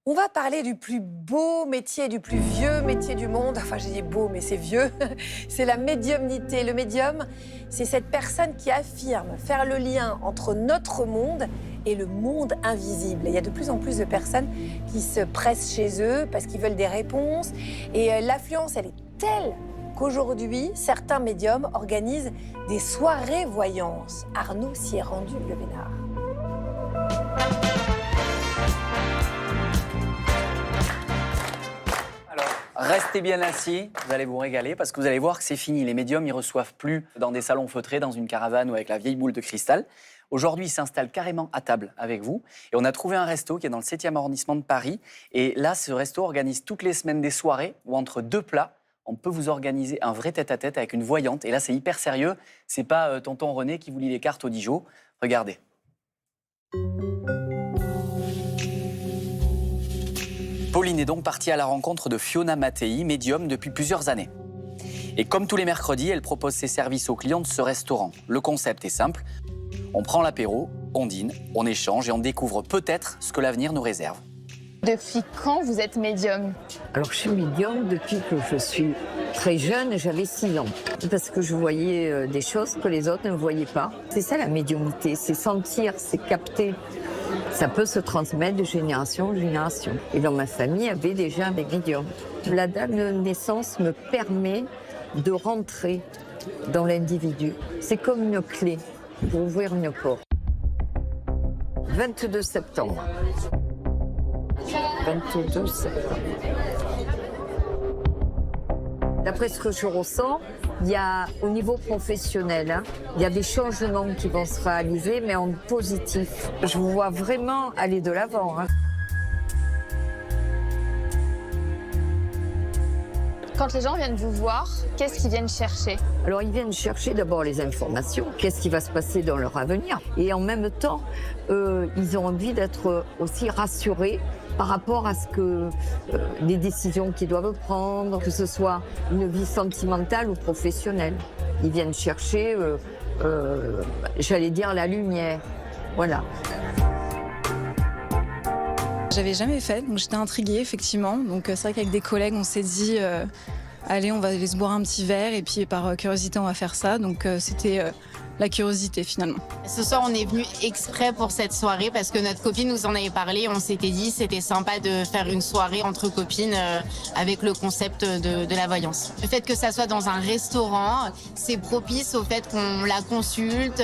On va parler du plus beau métier, du plus vieux métier du monde. Enfin, j'ai dit beau, mais c'est vieux. C'est la médiumnité. Le médium, c'est cette personne qui affirme faire le lien entre notre monde et le monde invisible. Et il y a de plus en plus de personnes qui se pressent chez eux parce qu'ils veulent des réponses. Et l'affluence, elle est telle qu'aujourd'hui, certains médiums organisent des soirées voyances. Arnaud s'y est rendu, le Bénard. Restez bien assis, vous allez vous régaler parce que vous allez voir que c'est fini. Les médiums, ils reçoivent plus dans des salons feutrés, dans une caravane ou avec la vieille boule de cristal. Aujourd'hui, ils s'installent carrément à table avec vous. Et on a trouvé un resto qui est dans le 7e arrondissement de Paris. Et là, ce resto organise toutes les semaines des soirées où entre deux plats, on peut vous organiser un vrai tête-à-tête avec une voyante. Et là, c'est hyper sérieux. C'est pas tonton René qui vous lit les cartes au Dijon. Regardez. Pauline est donc partie à la rencontre de Fiona Mattei, médium depuis plusieurs années. Et comme tous les mercredis, elle propose ses services aux clients de ce restaurant. Le concept est simple, on prend l'apéro, on dîne, on échange et on découvre peut-être ce que l'avenir nous réserve. Depuis quand vous êtes médium? Alors je suis médium depuis que je suis très jeune, j'avais 6 ans. Parce que je voyais des choses que les autres ne voyaient pas. C'est ça la médiumnité, c'est sentir, c'est capter. Ça peut se transmettre de génération en génération. Et dans ma famille, il y avait déjà des médiums. La date de naissance me permet de rentrer dans l'individu. C'est comme une clé pour ouvrir une porte. 22 septembre. 22 septembre. D'après ce que je ressens, il y a, au niveau professionnel, il y a des changements qui vont se réaliser, mais en positif. Je vous vois vraiment aller de l'avant. Quand les gens viennent vous voir, qu'est-ce qu'ils viennent chercher? Alors, ils viennent chercher d'abord les informations, qu'est-ce qui va se passer dans leur avenir. Et en même temps, ils ont envie d'être aussi rassurés par rapport à ce que les décisions qu'ils doivent prendre, que ce soit une vie sentimentale ou professionnelle. Ils viennent chercher, j'allais dire, la lumière. Voilà. J'avais jamais fait, donc j'étais intriguée, effectivement. Donc c'est vrai qu'avec des collègues, on s'est dit, allez, on va aller se boire un petit verre, et puis par curiosité, on va faire ça. Donc c'était la curiosité, finalement. Ce soir, on est venu exprès pour cette soirée parce que notre copine nous en avait parlé. On s'était dit c'était sympa de faire une soirée entre copines avec le concept de la voyance. Le fait que ça soit dans un restaurant, c'est propice au fait qu'on la consulte,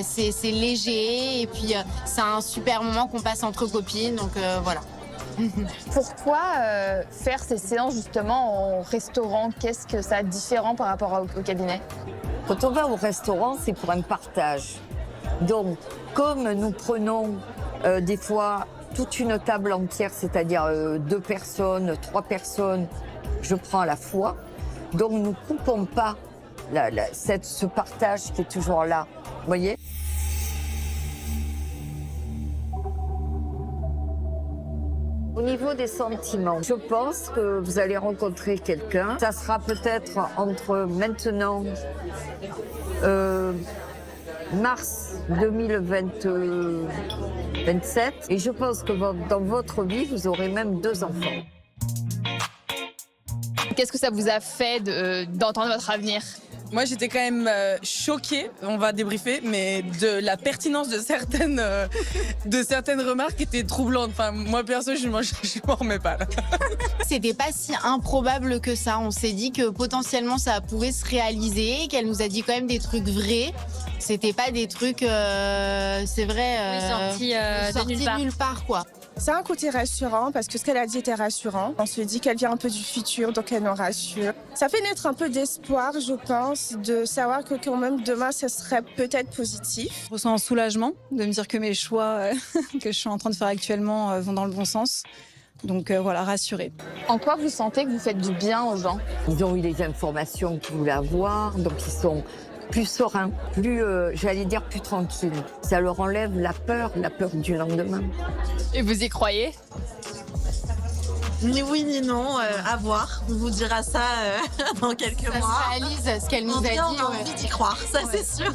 c'est léger et puis c'est un super moment qu'on passe entre copines. Donc voilà. Pourquoi faire ces séances justement en restaurant? Qu'est-ce que ça a de différent par rapport au cabinet? Quand on va au restaurant, c'est pour un partage. Donc, comme nous prenons des fois toute une table entière, c'est-à-dire 2 personnes, 3 personnes, je prends à la fois. Donc, nous ne coupons pas ce partage qui est toujours là. Vous voyez ? Au niveau des sentiments, je pense que vous allez rencontrer quelqu'un. Ça sera peut-être entre maintenant, mars 2027. Et je pense que dans votre vie, vous aurez même 2 enfants. Qu'est-ce que ça vous a fait d'entendre votre avenir? Moi, j'étais quand même choquée, on va débriefer, mais de la pertinence de certaines remarques qui étaient troublantes. Enfin, moi, perso, je m'en remets pas, là. C'était pas si improbable que ça. On s'est dit que potentiellement ça pouvait se réaliser, qu'elle nous a dit quand même des trucs vrais. C'était pas des trucs, c'est vrai, sortis de nulle part, quoi. C'est un côté rassurant parce que ce qu'elle a dit était rassurant. On se dit qu'elle vient un peu du futur, donc elle nous rassure. Ça fait naître un peu d'espoir, je pense, de savoir que quand même demain, ce serait peut-être positif. Je ressens un soulagement de me dire que mes choix que je suis en train de faire actuellement vont dans le bon sens. Donc voilà, rassurée. En quoi vous sentez que vous faites du bien aux gens? Ils ont eu les informations qu'ils voulaient avoir, donc ils sont plus sereins, plus, j'allais dire, plus tranquilles. Ça leur enlève la peur du lendemain. Et vous y croyez? Ni oui ni non, à voir. On vous dira ça dans quelques mois. Ça se réalise ce qu'elle nous a dit. On a envie d'y croire, ça c'est sûr.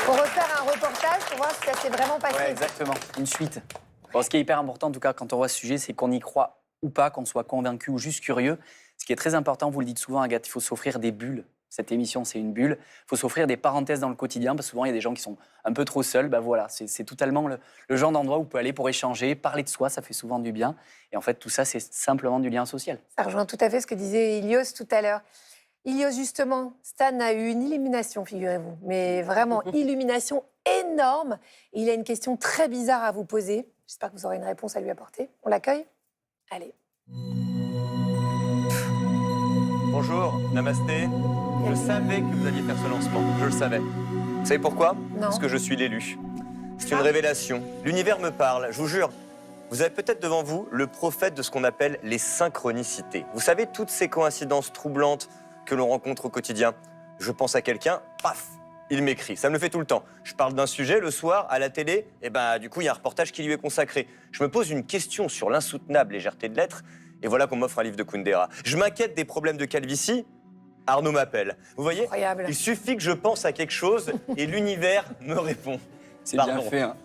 On refaire un reportage pour voir si ça s'est vraiment passé. Ouais, exactement. Une suite. Bon, ce qui est hyper important, en tout cas, quand on voit ce sujet, c'est qu'on y croit ou pas, qu'on soit convaincu ou juste curieux. Ce qui est très important, vous le dites souvent, Agathe, il faut s'offrir des bulles. Cette émission, c'est une bulle. Il faut s'offrir des parenthèses dans le quotidien, parce que souvent, il y a des gens qui sont un peu trop seuls. Ben voilà, c'est totalement le genre d'endroit où on peut aller pour échanger, parler de soi, ça fait souvent du bien. Et en fait, tout ça, c'est simplement du lien social. Ça rejoint tout à fait ce que disait Ilios tout à l'heure. Ilios, justement, Stan a eu une illumination, figurez-vous. Mais vraiment, illumination énorme. Et il a une question très bizarre à vous poser. J'espère que vous aurez une réponse à lui apporter. On l'accueille ? Allez. Bonjour, namasté. Je savais que vous alliez faire ce lancement, je le savais. Vous savez pourquoi? Non. Parce que je suis l'élu. C'est une révélation. L'univers me parle, je vous jure. Vous avez peut-être devant vous le prophète de ce qu'on appelle les synchronicités. Vous savez, toutes ces coïncidences troublantes que l'on rencontre au quotidien. Je pense à quelqu'un, paf, il m'écrit. Ça me le fait tout le temps. Je parle d'un sujet le soir à la télé, et du coup, il y a un reportage qui lui est consacré. Je me pose une question sur l'insoutenable légèreté de l'être, et voilà qu'on m'offre un livre de Kundera. Je m'inquiète des problèmes de calvitie, Arnaud m'appelle. Vous voyez, Incroyable. il suffit que je pense à quelque chose et l'univers me répond. C'est bien fait, hein.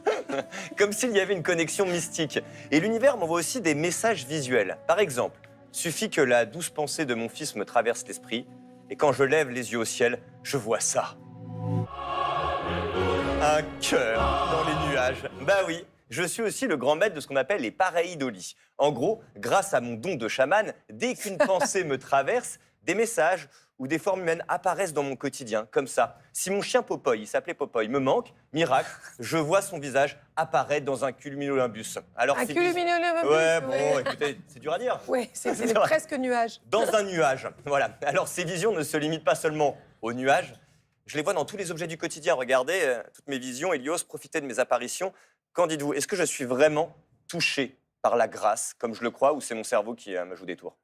Comme s'il y avait une connexion mystique. Et l'univers m'envoie aussi des messages visuels. Par exemple, suffit que la douce pensée de mon fils me traverse l'esprit, et quand je lève les yeux au ciel, je vois ça. Un cœur dans les nuages. Bah oui, je suis aussi le grand maître de ce qu'on appelle les pareidolie. En gros, grâce à mon don de chaman, dès qu'une pensée me traverse, des messages ou des formes humaines apparaissent dans mon quotidien, comme ça. Si mon chien Popoy, il s'appelait Popoy, me manque, miracle, je vois son visage apparaître dans un cumulonimbus. Alors, Un c'est cumulonimbus. Ouais, bon, écoutez, c'est dur à dire. Oui, c'est C'est vrai. presque nuage. Dans un nuage, voilà. Alors, ces visions ne se limitent pas seulement aux nuages. Je les vois dans tous les objets du quotidien. Regardez, toutes mes visions, Hélios, profitez de mes apparitions. Qu'en dites-vous? Est-ce que je suis vraiment touché par la grâce, comme je le crois, ou c'est mon cerveau qui me joue des tours?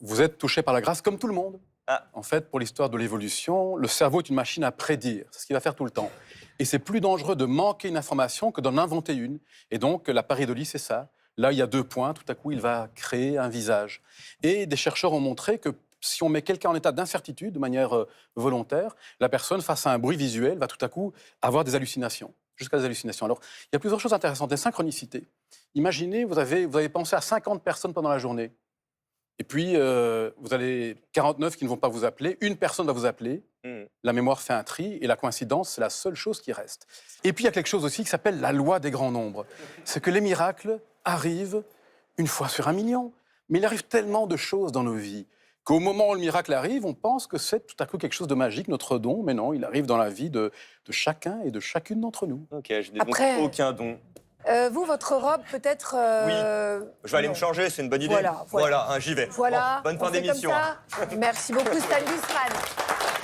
Vous êtes touché par la grâce comme tout le monde. Ah. En fait, pour l'histoire de l'évolution, le cerveau est une machine à prédire. C'est ce qu'il va faire tout le temps. Et c'est plus dangereux de manquer une information que d'en inventer une. Et donc, la pareidolie, c'est ça. Là, il y a 2 points. Tout à coup, il va créer un visage. Et des chercheurs ont montré que si on met quelqu'un en état d'incertitude de manière volontaire, la personne, face à un bruit visuel, va tout à coup avoir des hallucinations. Jusqu'à des hallucinations. Alors, il y a plusieurs choses intéressantes. Des synchronicités. Imaginez, vous avez pensé à 50 personnes pendant la journée. Et puis, vous avez 49 qui ne vont pas vous appeler. Une personne va vous appeler. La mémoire fait un tri. Et la coïncidence, c'est la seule chose qui reste. Et puis, il y a quelque chose aussi qui s'appelle la loi des grands nombres. C'est que les miracles arrivent une fois sur 1 million. Mais il arrive tellement de choses dans nos vies qu'au moment où le miracle arrive, on pense que c'est tout à coup quelque chose de magique, notre don. Mais non, il arrive dans la vie de chacun et de chacune d'entre nous. Ok, je n'ai donc Après- aucun don. Vous, votre robe, peut-être... Oui. Je vais aller non. me changer, c'est une bonne idée. Voilà. J'y vais. Voilà. Bon, bonne fin on fait d'émission. comme ça. Merci beaucoup, Stan Gusman.